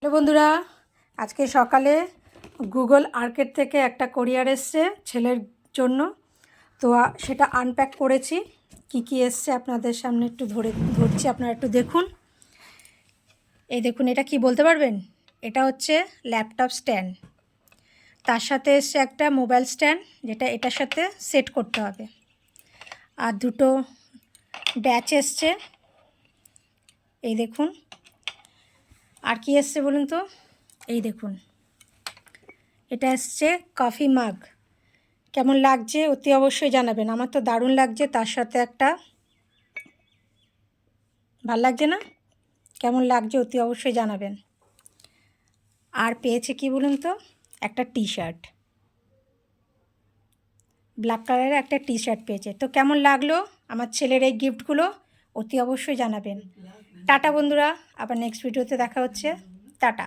Hello বন্ধুরা, আজকে সকালে গুগল আর্কেড থেকে একটা কোরিয়ার এসছে ছেলের জন্য। তো সেটা আনপ্যাক করেছি। কি কি এসছে আপনাদের সামনে একটু ধরছি, আপনারা একটু দেখুন। এই দেখুন, এটা কি বলতে পারবেন? এটা হচ্ছে ল্যাপটপ স্ট্যান্ড। তার সাথে এসছে একটা মোবাইল স্ট্যান্ড, যেটা এটার সাথে সেট করতে হবে। আর দুটো ব্যাচ এসছে, এই দেখুন। আর কি এসছে বলুন তো? এই দেখুন, এটা এসছে কফি মাগ। কেমন লাগছে অতি অবশ্যই জানাবেন। আমার তো দারুণ লাগছে। তার সাথে একটা, ভাল লাগছে না? কেমন লাগছে অতি অবশ্যই জানাবেন। আর পেয়েছে কি বলুন তো? একটা টি শার্ট, ব্ল্যাক কালারের একটা টি শার্ট পেয়েছে। তো কেমন লাগলো আমার ছেলের এই গিফটগুলো অতি অবশ্যই জানাবেন। টাটা বন্ধুরা, আবার নেক্সট ভিডিওতে দেখা হচ্ছে। টাটা।